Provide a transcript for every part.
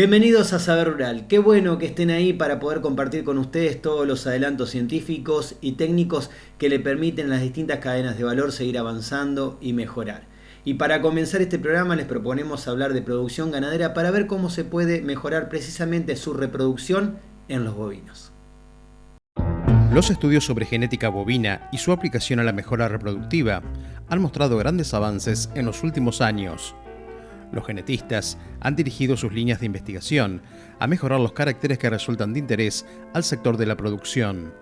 Bienvenidos a Saber Rural. Qué bueno que estén ahí para poder compartir con ustedes todos los adelantos científicos y técnicos que le permiten a las distintas cadenas de valor seguir avanzando y mejorar. Y para comenzar este programa les proponemos hablar de producción ganadera para ver cómo se puede mejorar precisamente su reproducción en los bovinos. Los estudios sobre genética bovina y su aplicación a la mejora reproductiva han mostrado grandes avances en los últimos años. Los genetistas han dirigido sus líneas de investigación a mejorar los caracteres que resultan de interés al sector de la producción.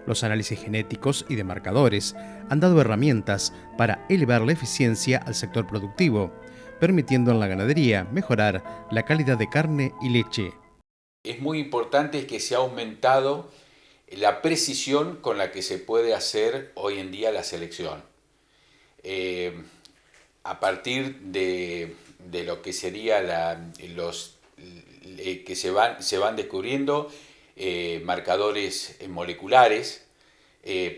Los análisis genéticos y de marcadores han dado herramientas para elevar la eficiencia al sector productivo, permitiendo en la ganadería mejorar la calidad de carne y leche. Es muy importante que se ha aumentado la precisión con la que se puede hacer hoy en día la selección. A partir de lo que sería que se van descubriendo marcadores moleculares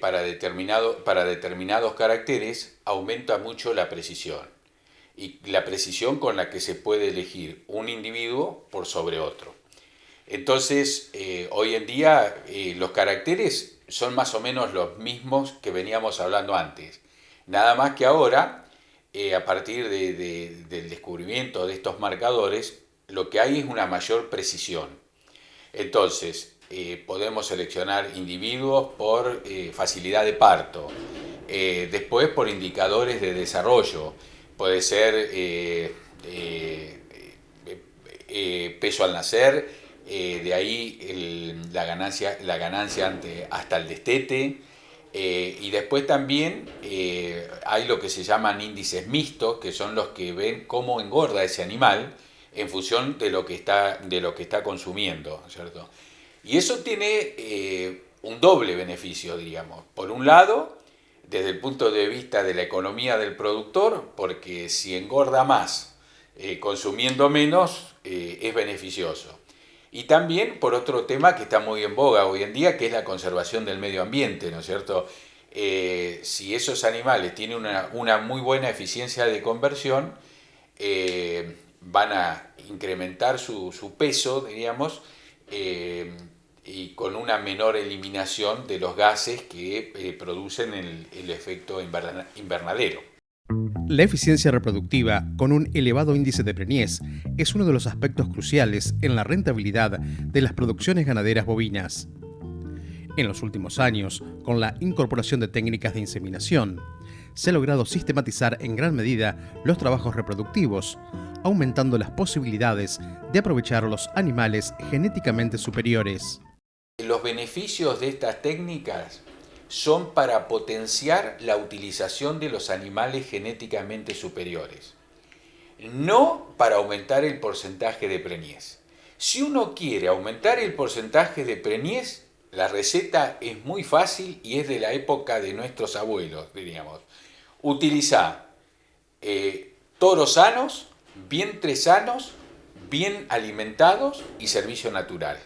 para determinados caracteres, aumenta mucho la precisión. Y la precisión con la que se puede elegir un individuo por sobre otro. Entonces, hoy en día los caracteres son más o menos los mismos que veníamos hablando antes. Nada más que ahora, a partir del descubrimiento de estos marcadores, lo que hay es una mayor precisión. Entonces, podemos seleccionar individuos por facilidad de parto, después por indicadores de desarrollo, puede ser peso al nacer, de ahí la ganancia hasta el destete. Y después también hay lo que se llaman índices mixtos, que son los que ven cómo engorda ese animal en función de lo que está consumiendo, ¿cierto? Y eso tiene un doble beneficio, digamos. Por un lado, desde el punto de vista de la economía del productor, porque si engorda más consumiendo menos, es beneficioso. Y también por otro tema que está muy en boga hoy en día, que es la conservación del medio ambiente, ¿no es cierto? Si esos animales tienen una muy buena eficiencia de conversión, van a incrementar su peso, diríamos, y con una menor eliminación de los gases que producen el efecto invernadero. La eficiencia reproductiva con un elevado índice de preñez es uno de los aspectos cruciales en la rentabilidad de las producciones ganaderas bovinas. En los últimos años, con la incorporación de técnicas de inseminación, se ha logrado sistematizar en gran medida los trabajos reproductivos, aumentando las posibilidades de aprovechar los animales genéticamente superiores. Los beneficios de estas técnicas son para potenciar la utilización de los animales genéticamente superiores, no para aumentar el porcentaje de preñez. Si uno quiere aumentar el porcentaje de preñez, la receta es muy fácil y es de la época de nuestros abuelos, diríamos. Utiliza toros sanos, vientres sanos, bien alimentados y servicio natural.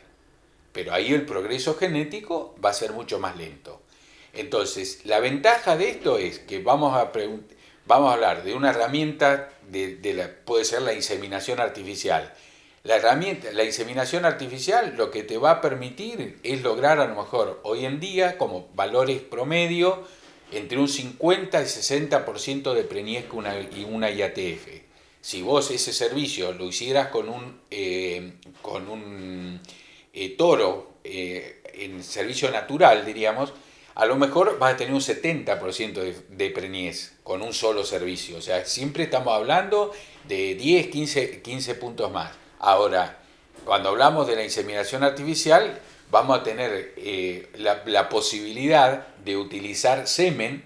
Pero ahí el progreso genético va a ser mucho más lento. Entonces, la ventaja de esto es que vamos a hablar de una herramienta, puede ser la inseminación artificial. La inseminación artificial lo que te va a permitir es lograr a lo mejor hoy en día como valores promedio entre un 50 y 60% de preñez y una IATF. Si vos ese servicio lo hicieras con un toro en servicio natural, diríamos, a lo mejor vas a tener un 70% de preñez con un solo servicio. O sea, siempre estamos hablando de 10, 15 puntos más. Ahora, cuando hablamos de la inseminación artificial, vamos a tener la posibilidad de utilizar semen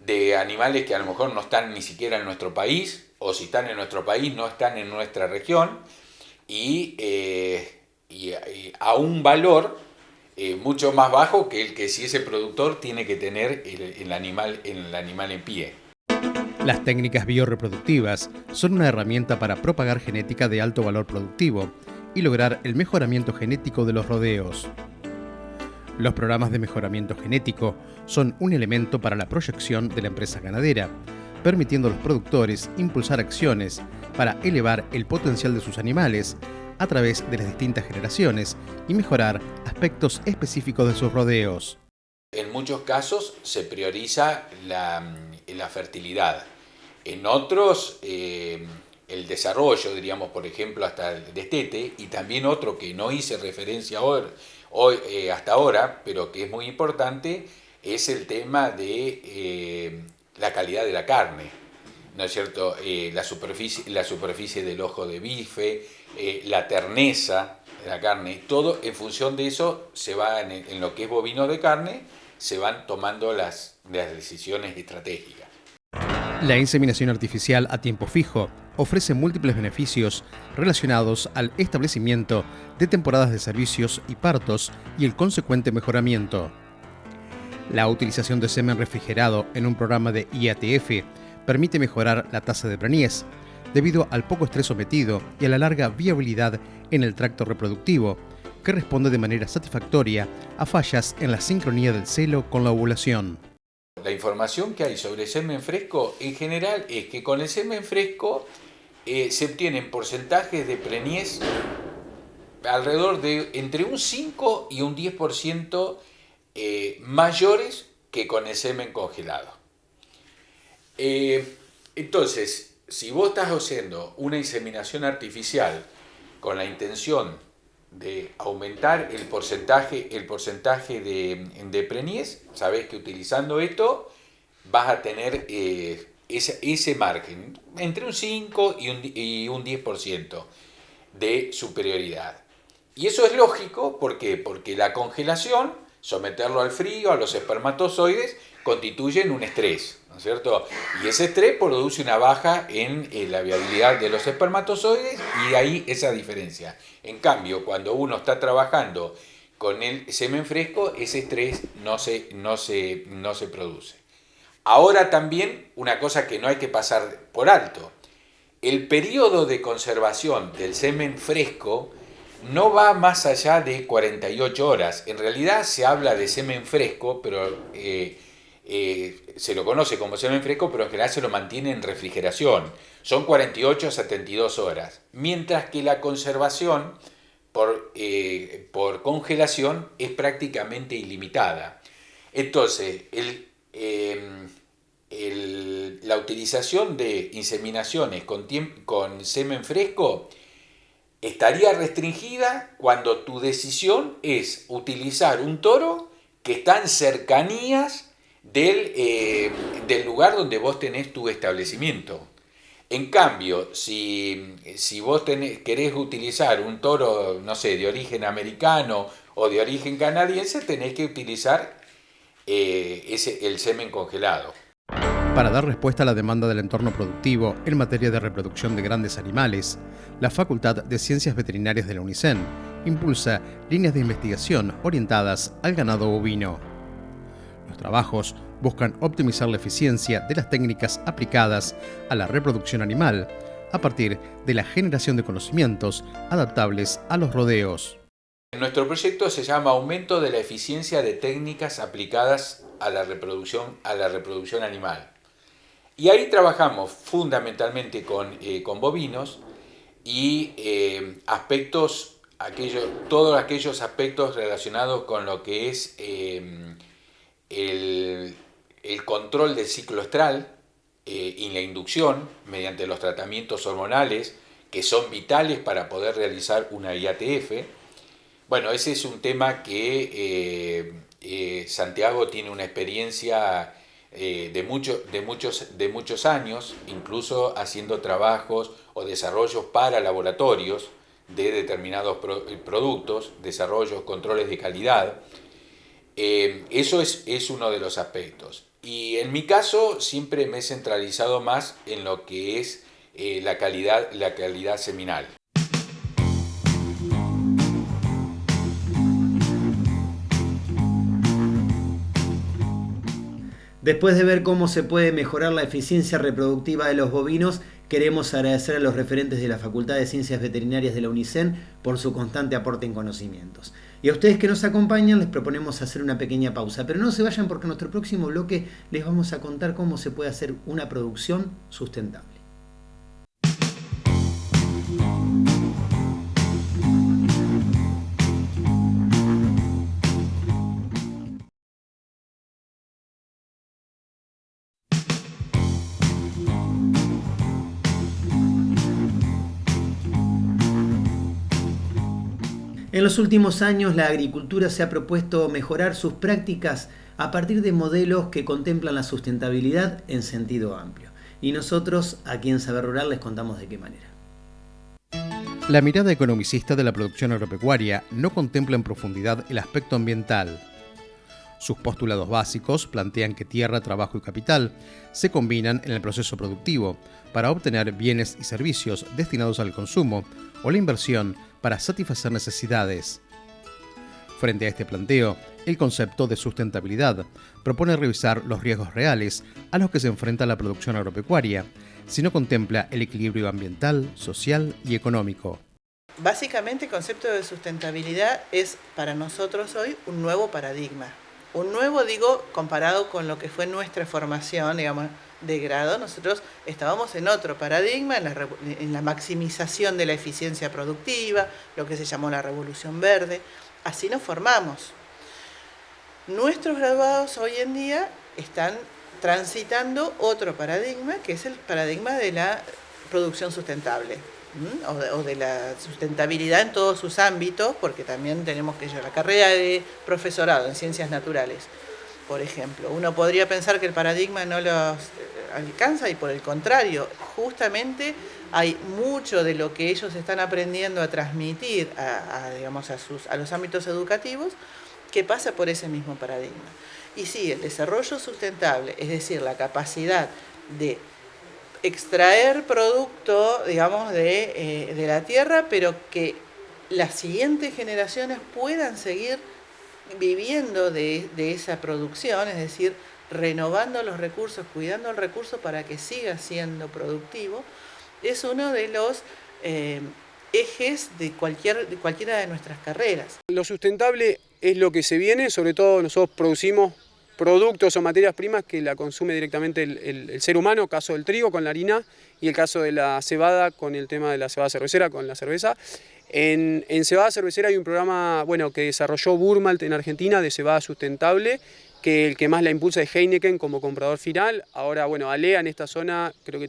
de animales que a lo mejor no están ni siquiera en nuestro país, o si están en nuestro país, no están en nuestra región, y a un valor mucho más bajo que el que si ese productor tiene que tener el animal en pie. Las técnicas biorreproductivas son una herramienta para propagar genética de alto valor productivo y lograr el mejoramiento genético de los rodeos. Los programas de mejoramiento genético son un elemento para la proyección de la empresa ganadera, permitiendo a los productores impulsar acciones para elevar el potencial de sus animales a través de las distintas generaciones y mejorar aspectos específicos de sus rodeos. En muchos casos se prioriza la fertilidad, en otros el desarrollo, diríamos por ejemplo hasta el destete, y también otro que no hice referencia hasta ahora, pero que es muy importante, es el tema de la calidad de la carne, ¿no es cierto? La superficie del ojo de bife, la terneza de la carne, todo en función de eso se va en lo que es bovino de carne, se van tomando las decisiones estratégicas. La inseminación artificial a tiempo fijo ofrece múltiples beneficios relacionados al establecimiento de temporadas de servicios y partos y el consecuente mejoramiento. La utilización de semen refrigerado en un programa de IATF permite mejorar la tasa de preñez, debido al poco estrés sometido y a la larga viabilidad en el tracto reproductivo, que responde de manera satisfactoria a fallas en la sincronía del celo con la ovulación. La información que hay sobre semen fresco en general es que con el semen fresco se obtienen porcentajes de preñez alrededor de entre un 5 y un 10% mayores que con el semen congelado. Entonces, si vos estás haciendo una inseminación artificial con la intención de aumentar el porcentaje de preñez, sabés que utilizando esto vas a tener ese margen, entre un 5 y un 10% de superioridad. Y eso es lógico, ¿por qué? Porque la congelación, someterlo al frío, a los espermatozoides, constituyen un estrés, ¿no es cierto? Y ese estrés produce una baja en la viabilidad de los espermatozoides y de ahí esa diferencia. En cambio, cuando uno está trabajando con el semen fresco, ese estrés no se produce. Ahora también, una cosa que no hay que pasar por alto, el periodo de conservación del semen fresco no va más allá de 48 horas. En realidad se habla de semen fresco, pero se lo conoce como semen fresco, pero en general se lo mantiene en refrigeración. Son 48 a 72 horas. Mientras que la conservación por congelación es prácticamente ilimitada. Entonces, la utilización de inseminaciones con semen fresco estaría restringida cuando tu decisión es utilizar un toro que está en cercanías del lugar donde vos tenés tu establecimiento. En cambio, si vos querés utilizar un toro, no sé, de origen americano o de origen canadiense, tenés que utilizar el semen congelado. Para dar respuesta a la demanda del entorno productivo en materia de reproducción de grandes animales, la Facultad de Ciencias Veterinarias de la UNICEN impulsa líneas de investigación orientadas al ganado bovino. Los trabajos buscan optimizar la eficiencia de las técnicas aplicadas a la reproducción animal a partir de la generación de conocimientos adaptables a los rodeos. Nuestro proyecto se llama Aumento de la eficiencia de técnicas aplicadas a la reproducción animal. Y ahí trabajamos fundamentalmente con bovinos y todos aquellos aspectos relacionados con lo que es el control del ciclo estral y la inducción mediante los tratamientos hormonales que son vitales para poder realizar una IATF. Bueno, ese es un tema que Santiago tiene una experiencia de muchos años, incluso haciendo trabajos o desarrollos para laboratorios de determinados productos, desarrollos, controles de calidad. Eso es uno de los aspectos. Y en mi caso siempre me he centralizado más en lo que es la calidad seminal. Después de ver cómo se puede mejorar la eficiencia reproductiva de los bovinos, queremos agradecer a los referentes de la Facultad de Ciencias Veterinarias de la UNICEN por su constante aporte en conocimientos. Y a ustedes que nos acompañan les proponemos hacer una pequeña pausa, pero no se vayan porque en nuestro próximo bloque les vamos a contar cómo se puede hacer una producción sustentable. En los últimos años, la agricultura se ha propuesto mejorar sus prácticas a partir de modelos que contemplan la sustentabilidad en sentido amplio. Y nosotros, aquí en Saber Rural, les contamos de qué manera. La mirada economicista de la producción agropecuaria no contempla en profundidad el aspecto ambiental. Sus postulados básicos plantean que tierra, trabajo y capital se combinan en el proceso productivo para obtener bienes y servicios destinados al consumo o la inversión para satisfacer necesidades. Frente a este planteo, el concepto de sustentabilidad propone revisar los riesgos reales a los que se enfrenta la producción agropecuaria, si no contempla el equilibrio ambiental, social y económico. Básicamente el concepto de sustentabilidad es para nosotros hoy un nuevo paradigma. Un nuevo, digo, comparado con lo que fue nuestra formación, digamos, de grado. Nosotros estábamos en otro paradigma, en la maximización de la eficiencia productiva, lo que se llamó la Revolución Verde. Así nos formamos. Nuestros graduados hoy en día están transitando otro paradigma, que es el paradigma de la producción sustentable, o de la sustentabilidad en todos sus ámbitos, porque también tenemos que llevar la carrera de profesorado en ciencias naturales. Por ejemplo, uno podría pensar que el paradigma no los alcanza y por el contrario, justamente hay mucho de lo que ellos están aprendiendo a transmitir a los ámbitos educativos que pasa por ese mismo paradigma. Y sí, el desarrollo sustentable, es decir, la capacidad de extraer producto, digamos, de la tierra, pero que las siguientes generaciones puedan seguir viviendo de esa producción, es decir, renovando los recursos, cuidando el recurso para que siga siendo productivo, es uno de los ejes de cualquiera de nuestras carreras. Lo sustentable es lo que se viene, sobre todo nosotros producimos productos o materias primas que la consume directamente el ser humano, caso del trigo con la harina y el caso de la cebada con el tema de la cebada cervecera, con la cerveza. En cebada cervecera hay un programa que desarrolló Burmalt en Argentina de cebada sustentable, que el que más la impulsa es Heineken como comprador final. Ahora, Alea en esta zona creo que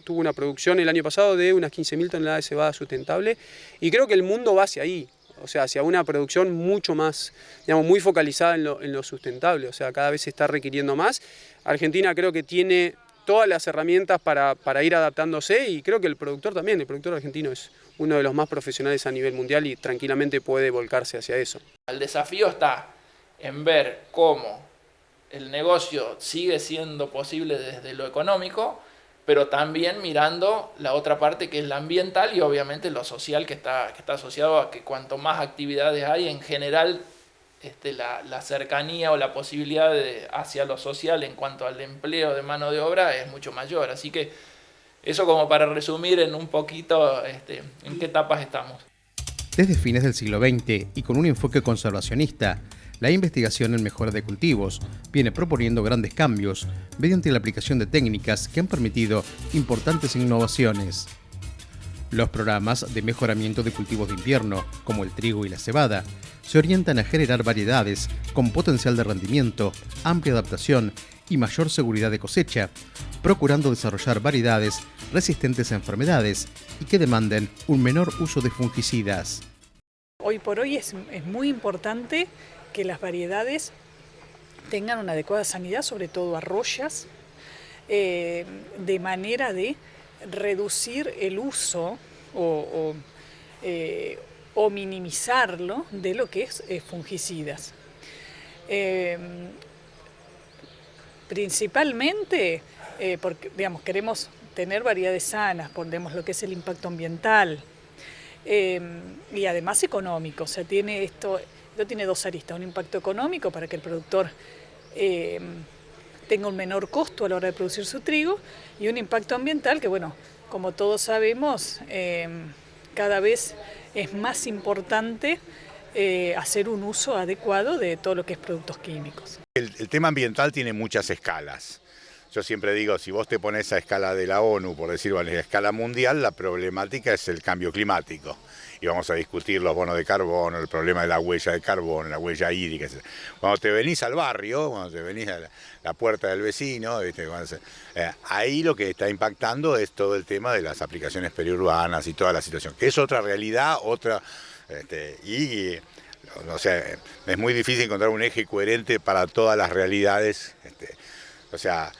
tuvo una producción el año pasado de unas 15.000 toneladas de cebada sustentable y creo que el mundo va hacia ahí, o sea, hacia una producción mucho más, muy focalizada en lo sustentable, o sea, cada vez se está requiriendo más. Argentina creo que tiene todas las herramientas para ir adaptándose y creo que el productor argentino es uno de los más profesionales a nivel mundial y tranquilamente puede volcarse hacia eso. El desafío está en ver cómo el negocio sigue siendo posible desde lo económico, pero también mirando la otra parte que es la ambiental y obviamente lo social que está asociado a que cuanto más actividades hay, en general la cercanía o la posibilidad hacia lo social en cuanto al empleo de mano de obra es mucho mayor. Así que eso como para resumir en un poquito en qué etapas estamos. Desde fines del siglo XX y con un enfoque conservacionista, la investigación en mejora de cultivos viene proponiendo grandes cambios mediante la aplicación de técnicas que han permitido importantes innovaciones. Los programas de mejoramiento de cultivos de invierno, como el trigo y la cebada, se orientan a generar variedades con potencial de rendimiento, amplia adaptación y mayor seguridad de cosecha, procurando desarrollar variedades resistentes a enfermedades y que demanden un menor uso de fungicidas. Hoy por hoy es muy importante que las variedades tengan una adecuada sanidad, sobre todo arroyas, de manera de reducir el uso o minimizarlo de lo que es fungicidas. Principalmente porque queremos tener variedades sanas, ponemos lo que es el impacto ambiental y además económico, o sea, tiene dos aristas, un impacto económico para que el productor tenga un menor costo a la hora de producir su trigo y un impacto ambiental que, como todos sabemos, cada vez es más importante hacer un uso adecuado de todo lo que es productos químicos. El tema ambiental tiene muchas escalas. yo siempre digo, si vos te pones a escala de la ONU, por decirlo, a escala mundial, la problemática es el cambio climático. Y vamos a discutir los bonos de carbono, el problema de la huella de carbono, la huella hídrica. Cuando te venís al barrio, cuando te venís a la puerta del vecino, ¿viste? Ahí lo que está impactando es todo el tema de las aplicaciones periurbanas y toda la situación, que es otra realidad, otra... o sea, es muy difícil encontrar un eje coherente para todas las realidades. O sea,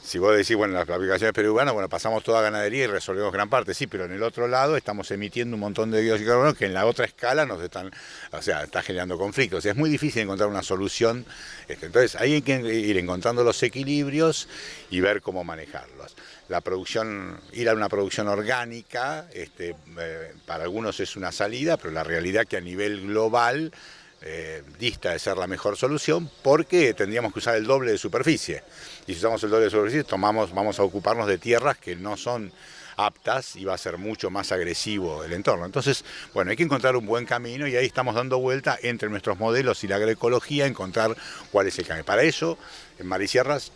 si vos decís, bueno, las aplicaciones periurbanas, bueno, pasamos toda ganadería y resolvemos gran parte, sí, pero en el otro lado estamos emitiendo un montón de dióxido de carbono que en la otra escala nos están, o sea, está generando conflictos. O sea, es muy difícil encontrar una solución. Entonces, ahí hay que ir encontrando los equilibrios y ver cómo manejarlos. La producción, ir a una producción orgánica, para algunos es una salida, pero la realidad es que a nivel global dista de ser la mejor solución, porque tendríamos que usar el doble de superficie. Y si usamos el doble de superficie, vamos a ocuparnos de tierras que no son aptas y va a ser mucho más agresivo el entorno. Entonces, bueno, hay que encontrar un buen camino y ahí estamos dando vuelta entre nuestros modelos y la agroecología, encontrar cuál es el camino. Para eso, en Marisierras,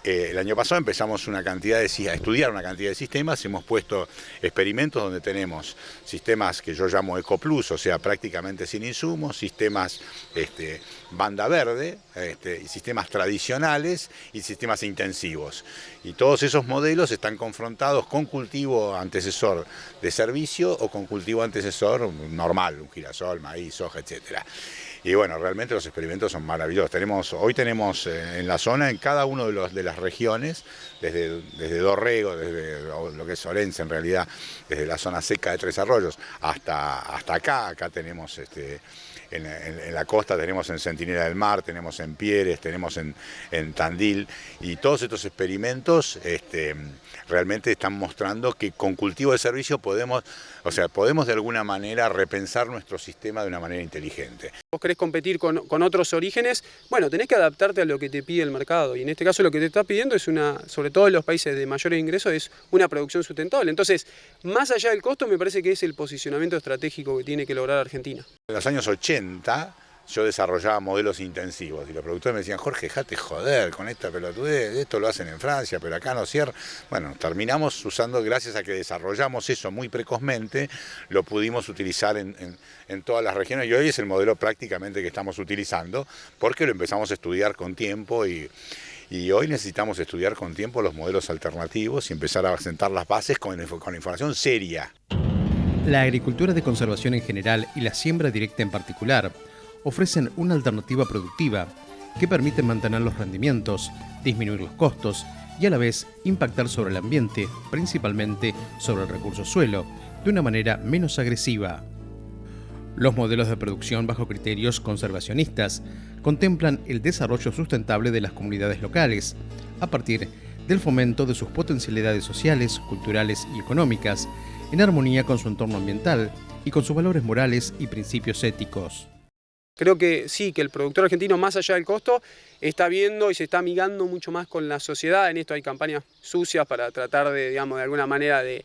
el año pasado empezamos a estudiar una cantidad de sistemas, hemos puesto experimentos donde tenemos sistemas que yo llamo EcoPlus, o sea, prácticamente sin insumos, sistemas banda verde, sistemas tradicionales y sistemas intensivos. Y todos esos modelos están confrontados con cultivo antecesor de servicio o con cultivo antecesor normal, un girasol, maíz, soja, etcétera. Y bueno, realmente los experimentos son maravillosos. Hoy tenemos en la zona, en cada uno de las regiones, desde Dorrego, desde lo que es Orense en realidad, desde la zona seca de Tres Arroyos hasta acá tenemos en la costa, tenemos en Centinela del Mar, tenemos en Pieres, tenemos en Tandil, y todos estos experimentos realmente están mostrando que con cultivo de servicio podemos de alguna manera repensar nuestro sistema de una manera inteligente. Vos querés competir con otros orígenes, bueno, tenés que adaptarte a lo que te pide el mercado, y en este caso lo que te está pidiendo es sobre todo en los países de mayores ingresos, es una producción sustentable. Entonces, más allá del costo, me parece que es el posicionamiento estratégico que tiene que lograr Argentina. En los años 80 yo desarrollaba modelos intensivos y los productores me decían, Jorge, dejate joder con esta pelotudez, esto lo hacen en Francia, pero acá no cierra. Bueno, terminamos usando, gracias a que desarrollamos eso muy precozmente, lo pudimos utilizar en todas las regiones y hoy es el modelo prácticamente que estamos utilizando porque lo empezamos a estudiar con tiempo y hoy necesitamos estudiar con tiempo los modelos alternativos y empezar a sentar las bases con información seria. La agricultura de conservación en general y la siembra directa en particular ofrecen una alternativa productiva que permite mantener los rendimientos, disminuir los costos y a la vez impactar sobre el ambiente, principalmente sobre el recurso suelo, de una manera menos agresiva. Los modelos de producción bajo criterios conservacionistas contemplan el desarrollo sustentable de las comunidades locales a partir del fomento de sus potencialidades sociales, culturales y económicas, en armonía con su entorno ambiental y con sus valores morales y principios éticos. Creo que sí, que el productor argentino, más allá del costo, está viendo y se está amigando mucho más con la sociedad. En esto hay campañas sucias para tratar de, digamos, de alguna manera de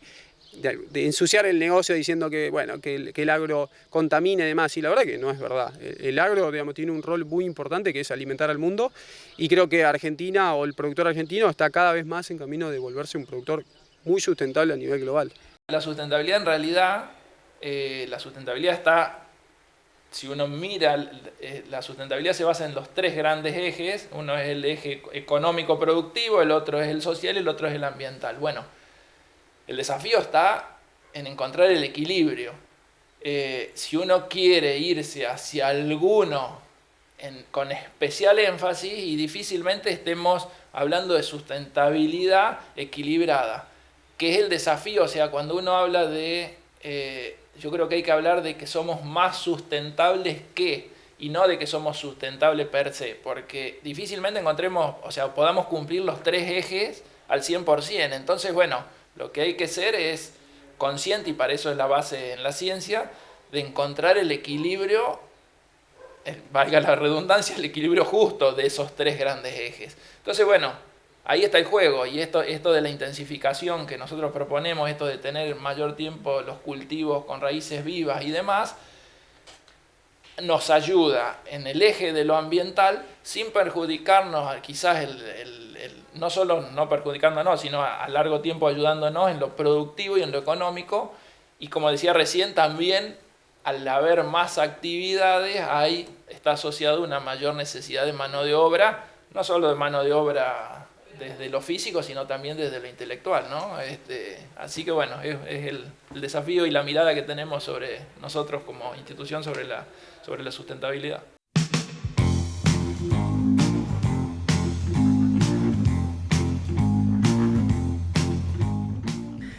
ensuciar el negocio diciendo que, bueno, que el agro contamina y demás. Y la verdad que no es verdad. El agro, digamos, tiene un rol muy importante que es alimentar al mundo. Y creo que Argentina o el productor argentino está cada vez más en camino de volverse un productor muy sustentable a nivel global. La sustentabilidad en realidad, la sustentabilidad está... Si uno mira, la sustentabilidad se basa en los tres grandes ejes. Uno es el eje económico-productivo, el otro es el social y el otro es el ambiental. Bueno, el desafío está en encontrar el equilibrio. Si uno quiere irse hacia alguno con especial énfasis, y difícilmente estemos hablando de sustentabilidad equilibrada, que es el desafío. O sea, cuando uno habla de... yo creo que hay que hablar de que somos más sustentables y no de que somos sustentables per se, porque difícilmente encontremos, o sea, podamos cumplir los tres ejes al 100%. Entonces, bueno, lo que hay que ser es consciente, y para eso es la base en la ciencia, de encontrar el equilibrio, valga la redundancia, el equilibrio justo de esos tres grandes ejes. Entonces, bueno, ahí está el juego, y esto de la intensificación que nosotros proponemos, esto de tener mayor tiempo los cultivos con raíces vivas y demás, nos ayuda en el eje de lo ambiental, sin perjudicarnos, quizás no solo no perjudicándonos, sino a largo tiempo ayudándonos en lo productivo y en lo económico. Y como decía recién, también al haber más actividades, está asociado una mayor necesidad de mano de obra, no solo de mano de obra desde lo físico, sino también desde lo intelectual, ¿no? Así que bueno, es el desafío y la mirada que tenemos sobre nosotros como institución sobre la sustentabilidad.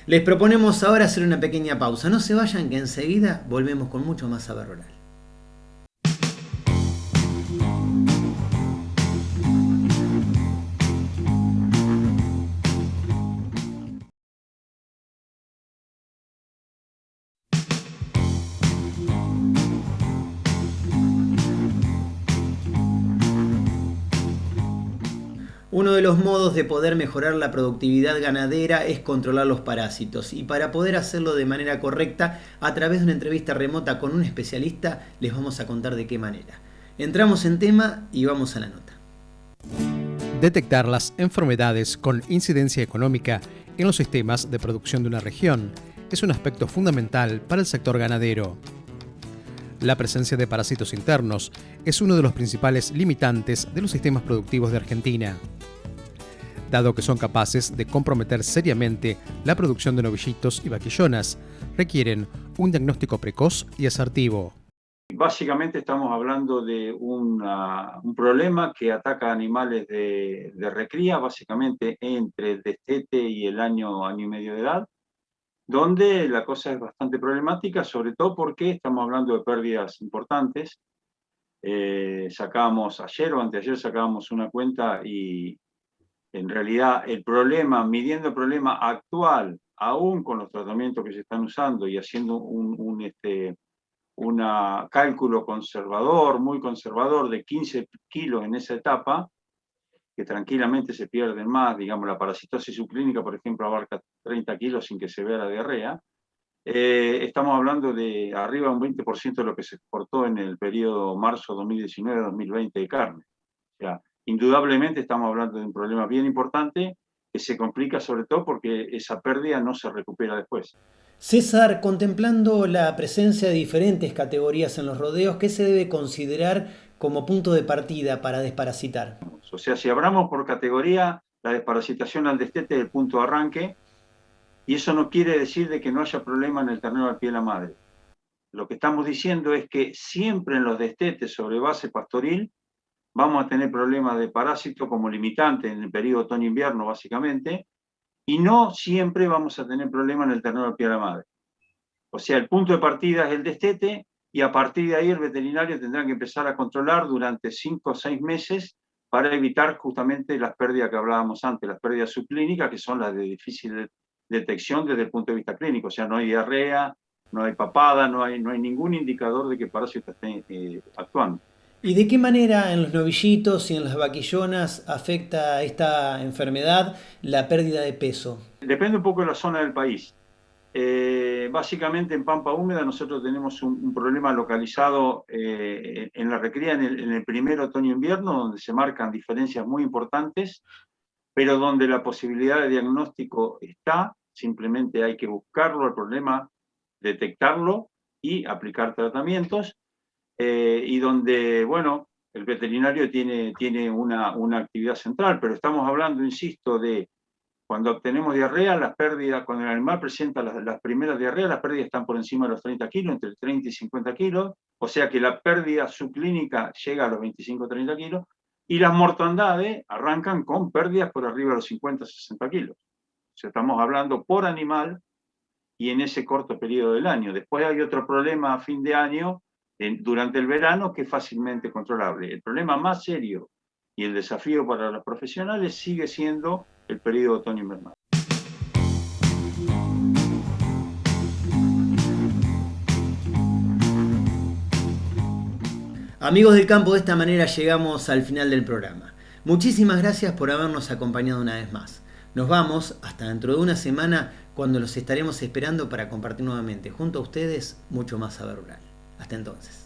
Les proponemos ahora hacer una pequeña pausa. No se vayan, que enseguida volvemos con mucho más Saber Rural. Uno de los modos de poder mejorar la productividad ganadera es controlar los parásitos, y para poder hacerlo de manera correcta, a través de una entrevista remota con un especialista, les vamos a contar de qué manera. Entramos en tema y vamos a la nota. Detectar las enfermedades con incidencia económica en los sistemas de producción de una región es un aspecto fundamental para el sector ganadero. La presencia de parásitos internos es uno de los principales limitantes de los sistemas productivos de Argentina, dado que son capaces de comprometer seriamente la producción de novillitos y vaquillonas. Requieren un diagnóstico precoz y asertivo. Básicamente estamos hablando de un problema que ataca a animales de recría, básicamente entre el destete y el año y medio de edad, donde la cosa es bastante problemática, sobre todo porque estamos hablando de pérdidas importantes. Sacábamos ayer o anteayer sacábamos una cuenta y en realidad midiendo el problema actual, aún con los tratamientos que se están usando y haciendo un cálculo conservador, muy conservador, de 15 kilos en esa etapa, que tranquilamente se pierden más, digamos, la parasitosis subclínica, por ejemplo, abarca 30 kilos sin que se vea la diarrea. Estamos hablando de arriba un 20% de lo que se exportó en el periodo marzo 2019-2020 de carne. O sea, indudablemente estamos hablando de un problema bien importante que se complica sobre todo porque esa pérdida no se recupera después. César, contemplando la presencia de diferentes categorías en los rodeos, ¿qué se debe considerar como punto de partida para desparasitar? O sea, si hablamos por categoría, la desparasitación al destete es el punto de arranque, y eso no quiere decir de que no haya problema en el ternero al pie de la madre. Lo que estamos diciendo es que siempre en los destetes sobre base pastoril vamos a tener problemas de parásito como limitante en el periodo otoño-invierno, básicamente, y no siempre vamos a tener problemas en el ternero al pie de la madre. O sea, el punto de partida es el destete, y a partir de ahí el veterinario tendrá que empezar a controlar durante 5 o 6 meses para evitar justamente las pérdidas que hablábamos antes, las pérdidas subclínicas, que son las de difícil detección desde el punto de vista clínico. O sea, no hay diarrea, no hay papada, no hay ningún indicador de que el parásito esté actuando. ¿Y de qué manera en los novillitos y en las vaquillonas afecta esta enfermedad la pérdida de peso? Depende un poco de la zona del país. Básicamente en pampa húmeda nosotros tenemos un problema localizado en la recría en el primer otoño-invierno, donde se marcan diferencias muy importantes, pero donde la posibilidad de diagnóstico está, simplemente hay que buscarlo, el problema, detectarlo y aplicar tratamientos, y donde, bueno, el veterinario tiene una actividad central, pero estamos hablando, insisto, de cuando obtenemos diarrea, las pérdidas, cuando el animal presenta las primeras diarreas, las pérdidas están por encima de los 30 kilos, entre 30 y 50 kilos, o sea que la pérdida subclínica llega a los 25-30 kilos, y las mortandades arrancan con pérdidas por arriba de los 50-60 kilos. O sea, estamos hablando por animal y en ese corto periodo del año. Después hay otro problema a fin de año, durante el verano, que es fácilmente controlable. El problema más serio y el desafío para los profesionales sigue siendo el periodo otoño-invernal. Amigos del campo, de esta manera llegamos al final del programa. Muchísimas gracias por habernos acompañado una vez más. Nos vamos hasta dentro de una semana, cuando los estaremos esperando para compartir nuevamente junto a ustedes mucho más Saber Rural. Hasta entonces.